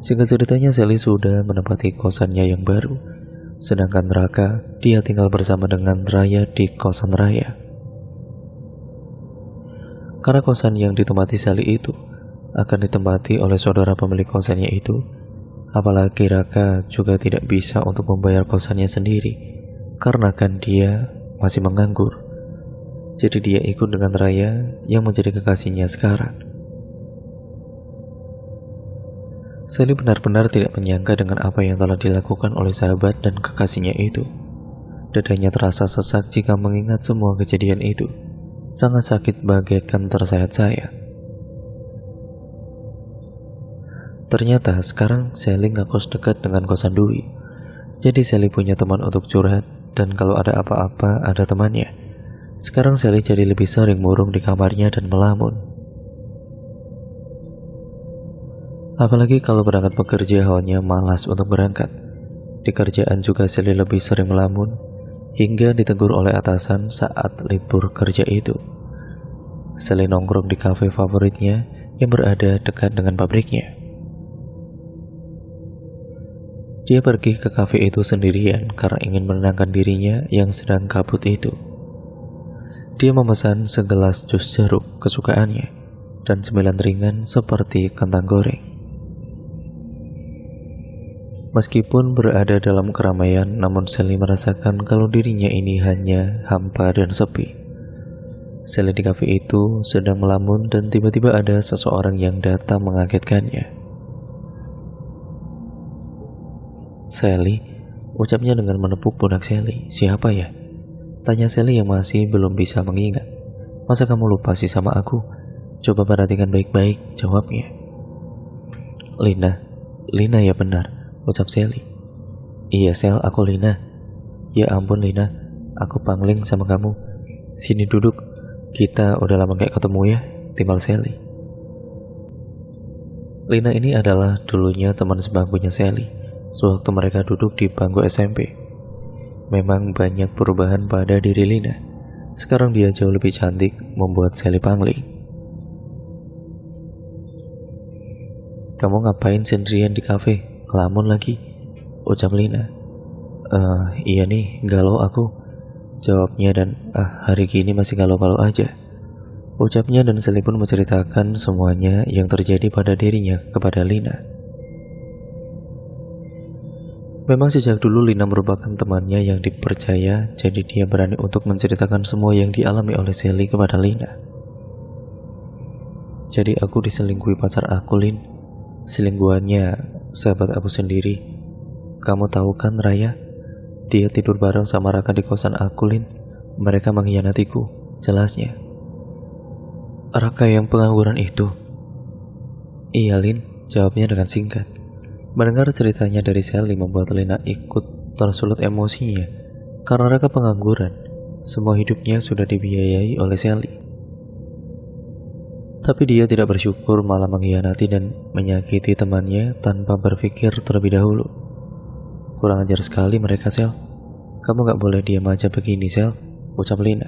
Singkat ceritanya, Sally sudah menempati kosannya yang baru, sedangkan Raka, dia tinggal bersama dengan Raya di kosan Raya. Karena kosan yang ditempati Sally itu akan ditempati oleh saudara pemilik kosannya itu, apalagi Raka juga tidak bisa untuk membayar kosannya sendiri, karena kan dia masih menganggur. Jadi dia ikut dengan Raya yang menjadi kekasihnya sekarang. Sally benar-benar tidak menyangka dengan apa yang telah dilakukan oleh sahabat dan kekasihnya itu. Dadanya terasa sesak jika mengingat semua kejadian itu. Sangat sakit bagaikan tersayat-sayat. Ternyata sekarang Sally ngekos dekat dengan kosan Dwi. Jadi Sally punya teman untuk curhat, dan kalau ada apa-apa ada temannya. Sekarang Sally jadi lebih sering murung di kamarnya dan melamun. Apalagi kalau berangkat bekerja hawanya malas untuk berangkat. Di kerjaan juga Sally lebih sering melamun, hingga ditegur oleh atasan saat libur kerja itu. Sally nongkrong di kafe favoritnya yang berada dekat dengan pabriknya. Dia pergi ke kafe itu sendirian karena ingin menenangkan dirinya yang sedang kabut itu. Dia memesan segelas jus jeruk kesukaannya dan cemilan ringan seperti kentang goreng. Meskipun berada dalam keramaian, namun Sally merasakan kalau dirinya ini hanya hampa dan sepi. Sally di kafe itu sedang melamun dan tiba-tiba ada seseorang yang datang mengagetkannya. Sally, ucapnya dengan menepuk pundak Sally. Siapa ya? Tanya Sally yang masih belum bisa mengingat. Masa kamu lupa sih sama aku? Coba perhatikan baik-baik, jawabnya. Lina ya benar, ucap Sally. Iya Sel, aku Lina. Ya ampun Lina, aku pangling sama kamu. Sini duduk, kita udah lama gak ketemu ya, timbal Sally. Lina ini adalah dulunya teman sebangkunya Sally. Sewaktu mereka duduk di bangku SMP. Memang banyak perubahan pada diri Lina. Sekarang dia jauh lebih cantik, membuat Sally pangling. Kamu ngapain sendirian di kafe? Ngelamun lagi, ucap Lina. Iya nih, galau aku, jawabnya, dan hari gini masih galau-galau aja, ucapnya, dan Sally pun menceritakan semuanya yang terjadi pada dirinya kepada Lina. Memang sejak dulu Lina merupakan temannya yang dipercaya, jadi dia berani untuk menceritakan semua yang dialami oleh Sally kepada Lina. Jadi aku diselingkuhi pacar aku, Lin. Selingkuhannya sahabat aku sendiri. Kamu tahu kan Raya? Dia tidur bareng sama Raka di kosan aku, Lin. Mereka mengkhianatiku, jelasnya. Raka yang pengangguran itu? Iya Lin, jawabnya dengan singkat. Mendengar ceritanya dari Sally membuat Lina ikut tersulut emosinya. Karena Raka pengangguran, semua hidupnya sudah dibiayai oleh Sally. Tapi dia tidak bersyukur, malah mengkhianati dan menyakiti temannya tanpa berpikir terlebih dahulu. Kurang ajar sekali mereka, Sel. Kamu gak boleh diam aja begini, Sel, ucap Lina.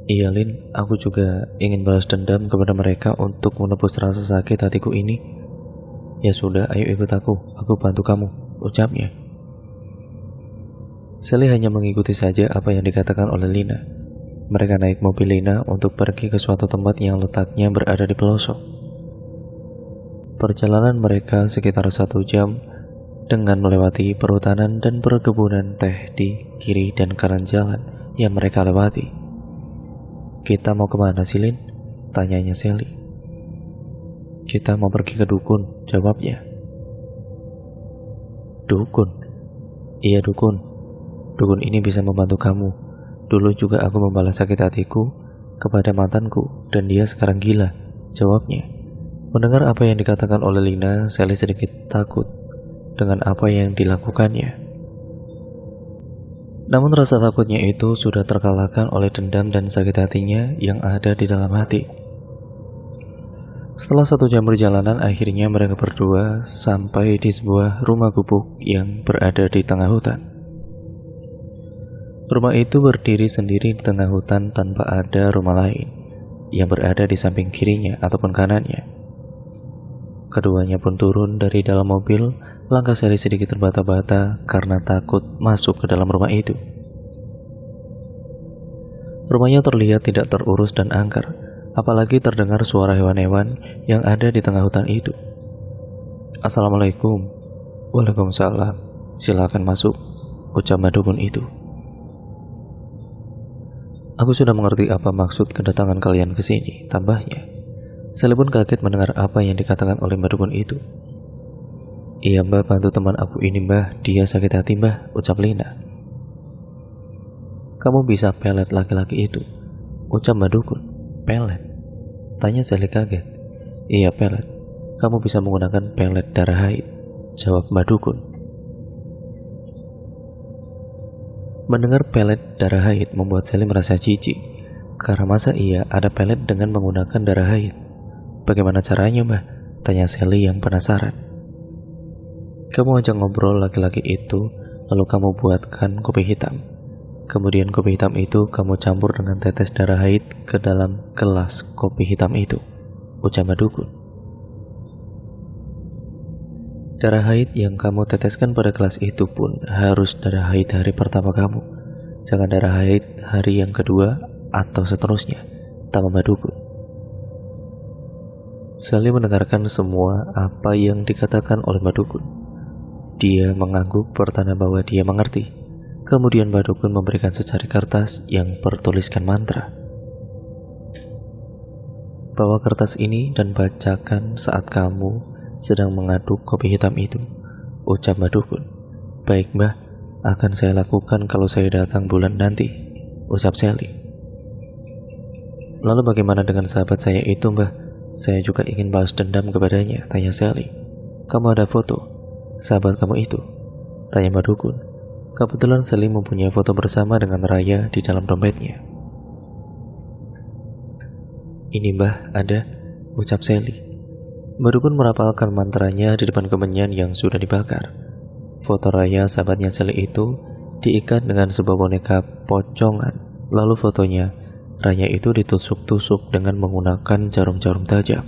Iya Lin, aku juga ingin balas dendam kepada mereka untuk menebus rasa sakit hatiku ini. Ya sudah, ayo ikut aku bantu kamu, ucapnya. Sally hanya mengikuti saja apa yang dikatakan oleh Lina. Mereka naik mobil Lina untuk pergi ke suatu tempat yang letaknya berada di pelosok. Perjalanan mereka sekitar 1 jam dengan melewati perhutanan dan perkebunan teh di kiri dan kanan jalan yang mereka lewati. Kita mau kemana sih, Lin? Tanyanya Sally. Kita mau pergi ke dukun, jawabnya. Dukun? Iya dukun. Dukun ini bisa membantu kamu. Dulu juga aku membalas sakit hatiku kepada mantanku dan dia sekarang gila, jawabnya. Mendengar apa yang dikatakan oleh Lina, Sally sedikit takut dengan apa yang dilakukannya. Namun rasa takutnya itu sudah terkalahkan oleh dendam dan sakit hatinya yang ada di dalam hati. Setelah 1 jam perjalanan, akhirnya mereka berdua sampai di sebuah rumah gubuk yang berada di tengah hutan. Rumah itu berdiri sendiri di tengah hutan tanpa ada rumah lain yang berada di samping kirinya ataupun kanannya. Keduanya pun turun dari dalam mobil. Langkah Sally sedikit terbata-bata karena takut masuk ke dalam rumah itu. Rumahnya terlihat tidak terurus dan angker, apalagi terdengar suara hewan-hewan yang ada di tengah hutan itu. Assalamualaikum. Waalaikumsalam. Silakan masuk, ucap madukun itu. Aku sudah mengerti apa maksud kedatangan kalian ke sini, tambahnya. Sally pun kaget mendengar apa yang dikatakan oleh madukun itu. Iya mbah, bantu teman aku ini mbah, dia sakit hati mbah, ucap Lina. Kamu bisa pelet laki-laki itu, ucap madukun. Pelet? Tanya Sally kaget. Iya pelet, kamu bisa menggunakan pelet darah haid, jawab madukun. Mendengar pelet darah haid membuat Sally merasa jijik, karena masa iya ada pelet dengan menggunakan darah haid. Bagaimana caranya mbah? Tanya Sally yang penasaran. Kamu ajak ngobrol laki-laki itu, lalu kamu buatkan kopi hitam. Kemudian kopi hitam itu kamu campur dengan tetes darah haid ke dalam gelas kopi hitam itu, ucap madukun. Darah haid yang kamu teteskan pada gelas itu pun harus darah haid hari pertama kamu, jangan darah haid hari yang kedua atau seterusnya, tambah madukun. Sally mendengarkan semua apa yang dikatakan oleh madukun. Dia mengangguk bertanda bahwa dia mengerti. Kemudian madukun memberikan secari kertas yang bertuliskan mantra. Bawa kertas ini dan bacakan saat kamu sedang mengaduk kopi hitam itu, ucap madukun. Baik mbah, akan saya lakukan kalau saya datang bulan nanti, ucap Sally. Lalu bagaimana dengan sahabat saya itu mbah? Saya juga ingin balas dendam kepadanya, tanya Sally. Kamu ada foto sahabat kamu itu? Tanya madukun. Kebetulan Sally mempunyai foto bersama dengan Raya di dalam dompetnya. Ini mbah, ada, ucap Sally. Madukun merapalkan mantranya di depan kemenyan yang sudah dibakar. Foto Raya sahabatnya Sally itu diikat dengan sebuah boneka pocongan. Lalu fotonya Raya itu ditusuk-tusuk dengan menggunakan jarum-jarum tajam.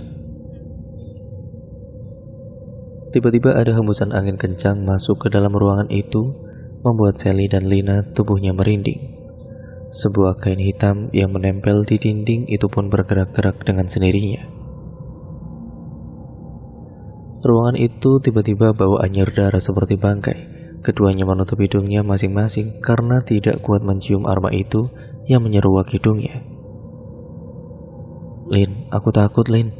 Tiba-tiba ada hembusan angin kencang masuk ke dalam ruangan itu, membuat Sally dan Lina tubuhnya merinding. Sebuah kain hitam yang menempel di dinding itu pun bergerak-gerak dengan sendirinya. Ruangan itu tiba-tiba bau anyir darah seperti bangkai. Keduanya menutup hidungnya masing-masing karena tidak kuat mencium aroma itu yang menyeruak hidungnya. Lin, aku takut Lin,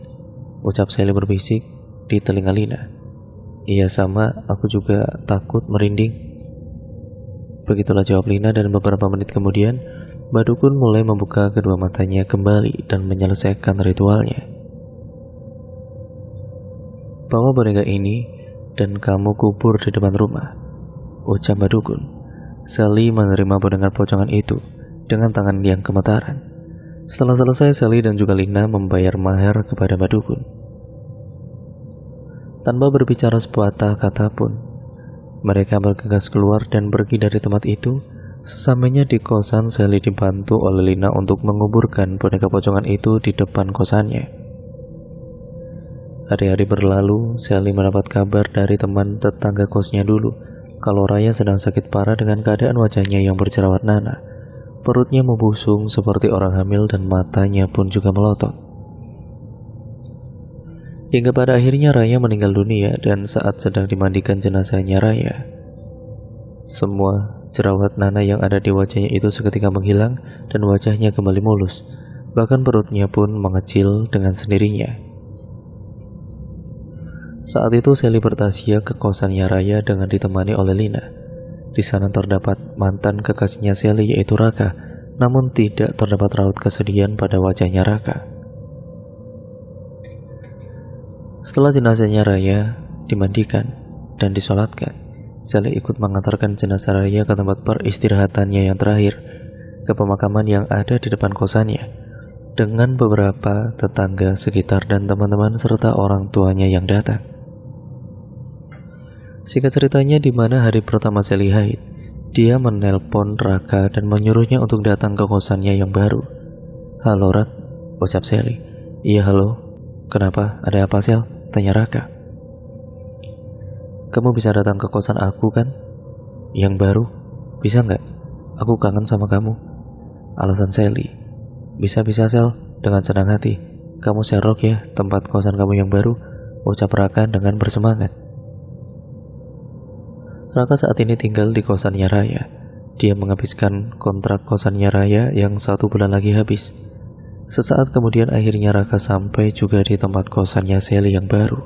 ucap Sally berbisik di telinga Lina. Iya sama, aku juga takut, merinding. Begitulah jawab Lina, dan beberapa menit kemudian madukun mulai membuka kedua matanya kembali dan menyelesaikan ritualnya. Bawa boneka ini dan kamu kubur di depan rumah, ucap madukun. Sally menerima boneka pocongan itu dengan tangan yang gemetaran. Setelah selesai, Sally dan juga Lina membayar mahar kepada madukun. Tanpa berbicara sepatah kata pun, mereka bergegas keluar dan pergi dari tempat itu. Sesampainya di kosan, Sally dibantu oleh Lina untuk menguburkan boneka pocongan itu di depan kosannya. Hari-hari berlalu, Sally mendapat kabar dari teman tetangga kosnya dulu kalau Raya sedang sakit parah dengan keadaan wajahnya yang berjerawat nanah. Perutnya membusung seperti orang hamil dan matanya pun juga melotot. Hingga pada akhirnya Raya meninggal dunia, dan saat sedang dimandikan jenazahnya Raya, semua jerawat nanah yang ada di wajahnya itu seketika menghilang dan wajahnya kembali mulus. Bahkan perutnya pun mengecil dengan sendirinya. Saat itu Sally bertasia ke kosannya Raya dengan ditemani oleh Lina. Di sana terdapat mantan kekasihnya Sally, yaitu Raka, namun tidak terdapat raut kesedihan pada wajahnya Raka. Setelah jenazahnya Raya dimandikan dan disolatkan, Sally ikut mengantarkan jenazah Raya ke tempat peristirahatannya yang terakhir, ke pemakaman yang ada di depan kosannya, dengan beberapa tetangga sekitar dan teman-teman serta orang tuanya yang datang. Singkat ceritanya, di mana hari pertama Sally haid, dia menelpon Raka dan menyuruhnya untuk datang ke kosannya yang baru. Halo Rak, ucap Sally. Iya halo. Kenapa? Ada apa Sel? Tanya Raka. Kamu bisa datang ke kosan aku kan? Yang baru? Bisa nggak? Aku kangen sama kamu. Alasan Sally. Bisa-bisa Sel, dengan senang hati. Kamu serok ya tempat kosan kamu yang baru, ucap Raka dengan bersemangat. Raka saat ini tinggal di kosannya Raya. Dia menghabiskan kontrak kosannya Raya yang 1 bulan lagi habis. Sesaat kemudian akhirnya Raka sampai juga di tempat kosannya Sally yang baru.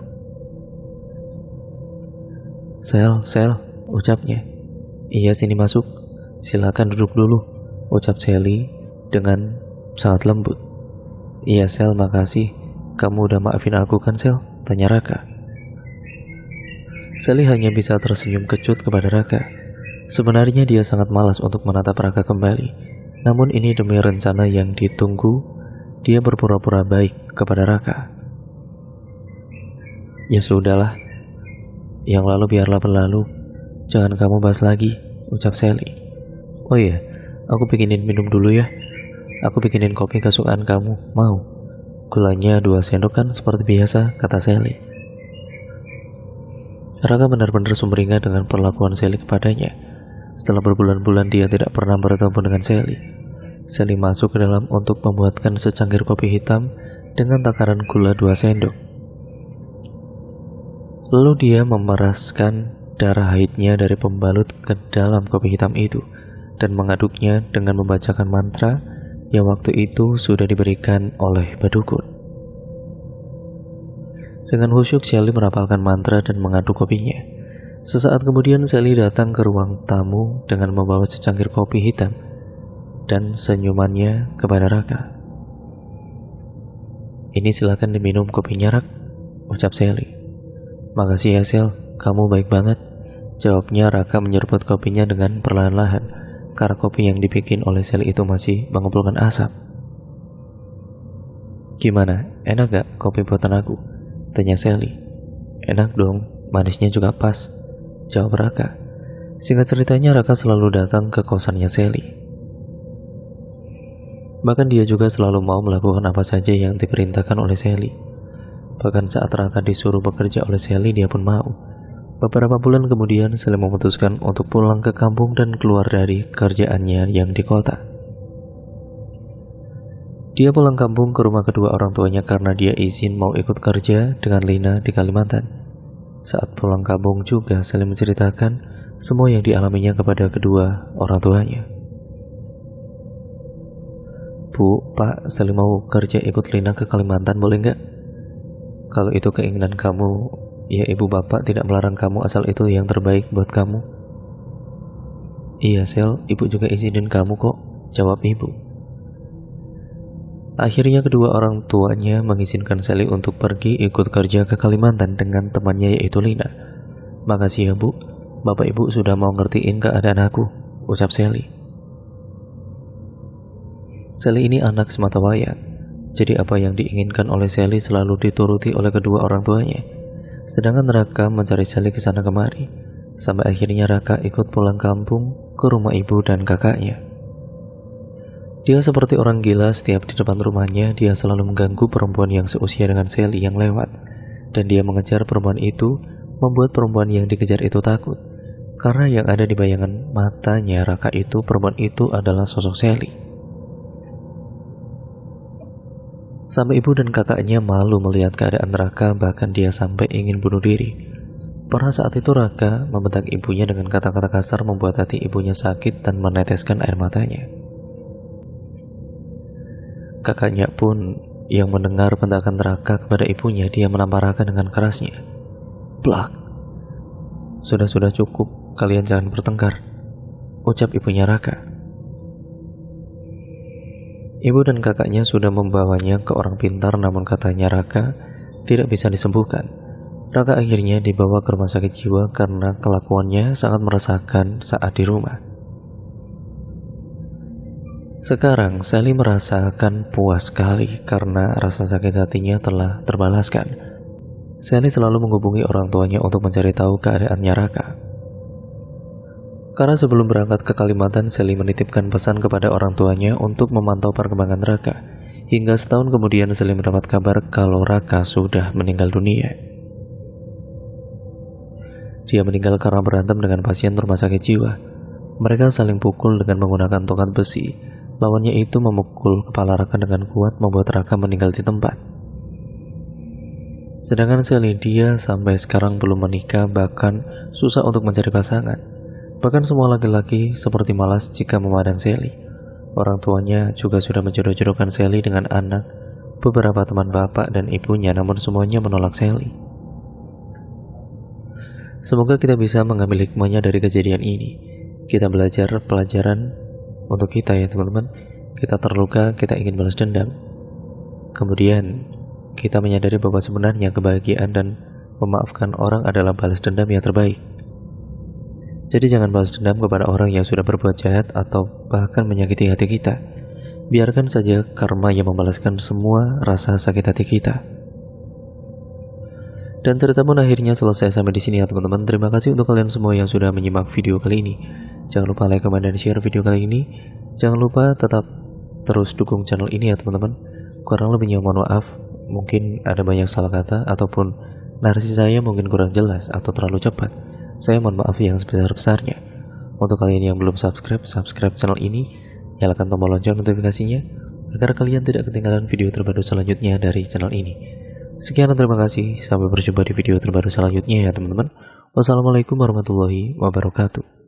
Sel, ucapnya. Iya, sini masuk. Silakan duduk dulu, ucap Sally dengan sangat lembut. Iya Sel, makasih. Kamu udah maafin aku kan Sel? Tanya Raka. Sally hanya bisa tersenyum kecut kepada Raka. Sebenarnya dia sangat malas untuk menatap Raka kembali. Namun ini demi rencana yang ditunggu, dia berpura-pura baik kepada Raka. Ya sudahlah, yang lalu biarlah berlalu. Jangan kamu bahas lagi, ucap Sally. Oh iya, aku bikinin minum dulu ya. Aku bikinin kopi kesukaan kamu, mau? Gulanya 2 sendok kan seperti biasa, kata Sally. Raka benar-benar sumringah dengan perlakuan Sally kepadanya. Setelah berbulan-bulan dia tidak pernah bertemu dengan Sally. Sally masuk ke dalam untuk membuatkan secangkir kopi hitam dengan takaran gula 2 sendok. Lalu dia memeraskan darah haidnya dari pembalut ke dalam kopi hitam itu dan mengaduknya dengan membacakan mantra yang waktu itu sudah diberikan oleh Badukun. Dengan khusyuk Sally merapalkan mantra dan mengaduk kopinya. Sesaat kemudian Sally datang ke ruang tamu dengan membawa secangkir kopi hitam dan senyumannya kepada Raka. Ini silakan diminum kopinya Rak, ucap Sally. Makasih ya Sel, kamu baik banget, jawabnya Raka menyeruput kopinya dengan perlahan-lahan karena kopi yang dibikin oleh Sally itu masih mengumpulkan asap. Gimana, enak gak kopi buatan aku? Tanya Sally. Enak dong, manisnya juga pas, jawab Raka. Singkat ceritanya Raka selalu datang ke kosannya Sally. Bahkan dia juga selalu mau melakukan apa saja yang diperintahkan oleh Sally. Bahkan saat Raka disuruh bekerja oleh Sally, dia pun mau. Beberapa bulan kemudian Sally memutuskan untuk pulang ke kampung dan keluar dari kerjaannya yang di kota. Dia pulang kampung ke rumah kedua orang tuanya karena dia izin mau ikut kerja dengan Lina di Kalimantan. Saat pulang kampung juga Sally menceritakan semua yang dialaminya kepada kedua orang tuanya. Bu, Pak, Sally mau kerja ikut Lina ke Kalimantan, boleh nggak? Kalau itu keinginan kamu, ya ibu bapak tidak melarang kamu asal itu yang terbaik buat kamu. Iya Sel, ibu juga izinin kamu kok, jawab ibu. Akhirnya kedua orang tuanya mengizinkan Sally untuk pergi ikut kerja ke Kalimantan dengan temannya yaitu Lina. Makasih ya bu, bapak ibu sudah mau ngertiin keadaan aku, ucap Sally. Sally ini anak sematawayang, jadi apa yang diinginkan oleh Sally selalu dituruti oleh kedua orang tuanya. Sedangkan Raka mencari Sally ke sana kemari, sampai akhirnya Raka ikut pulang kampung ke rumah ibu dan kakaknya. Dia seperti orang gila, setiap di depan rumahnya dia selalu mengganggu perempuan yang seusia dengan Sally yang lewat, dan dia mengejar perempuan itu, membuat perempuan yang dikejar itu takut, karena yang ada di bayangan matanya Raka itu, perempuan itu adalah sosok Sally. Sampai ibu dan kakaknya malu melihat keadaan Raka, bahkan dia sampai ingin bunuh diri. Pernah saat itu Raka membentak ibunya dengan kata-kata kasar membuat hati ibunya sakit dan meneteskan air matanya. Kakaknya pun yang mendengar bentakan Raka kepada ibunya, dia menampar Raka dengan kerasnya. Plak. Sudah cukup, kalian jangan bertengkar, ucap ibunya Raka. Ibu dan kakaknya sudah membawanya ke orang pintar, namun katanya Raka tidak bisa disembuhkan. Raka akhirnya dibawa ke rumah sakit jiwa karena kelakuannya sangat meresahkan saat di rumah. Sekarang Sally merasakan puas sekali karena rasa sakit hatinya telah terbalaskan. Sally selalu menghubungi orang tuanya untuk mencari tahu keadaannya Raka. Karena sebelum berangkat ke Kalimantan, Sally menitipkan pesan kepada orang tuanya untuk memantau perkembangan Raka. Hingga setahun kemudian Sally mendapat kabar kalau Raka sudah meninggal dunia. Dia meninggal karena berantem dengan pasien rumah sakit jiwa. Mereka saling pukul dengan menggunakan tongkat besi. Lawannya itu memukul kepala Raka dengan kuat, membuat Raka meninggal di tempat. Sedangkan Sally dia sampai sekarang belum menikah, bahkan susah untuk mencari pasangan. Bahkan semua laki-laki seperti malas jika memandang Sally. Orang tuanya juga sudah menjodoh-jodohkan Sally dengan anak beberapa teman bapak dan ibunya, namun semuanya menolak Sally. Semoga kita bisa mengambil hikmahnya dari kejadian ini. Kita belajar pelajaran untuk kita ya teman-teman. Kita terluka, kita ingin balas dendam. Kemudian kita menyadari bahwa sebenarnya kebahagiaan dan memaafkan orang adalah balas dendam yang terbaik. Jadi jangan balas dendam kepada orang yang sudah berbuat jahat atau bahkan menyakiti hati kita. Biarkan saja karma yang membalaskan semua rasa sakit hati kita. Dan cerita pun akhirnya selesai sampai di sini ya teman-teman. Terima kasih untuk kalian semua yang sudah menyimak video kali ini. Jangan lupa like, comment, dan share video kali ini. Jangan lupa tetap terus dukung channel ini ya teman-teman. Kurang lebihnya mohon maaf. Mungkin ada banyak salah kata ataupun narasi saya mungkin kurang jelas atau terlalu cepat. Saya mohon maaf yang sebesar-besarnya. Untuk kalian yang belum subscribe channel ini, nyalakan tombol lonceng notifikasinya agar kalian tidak ketinggalan video terbaru selanjutnya dari channel ini. Sekian dan terima kasih. Sampai berjumpa di video terbaru selanjutnya ya teman-teman. Wassalamualaikum warahmatullahi wabarakatuh.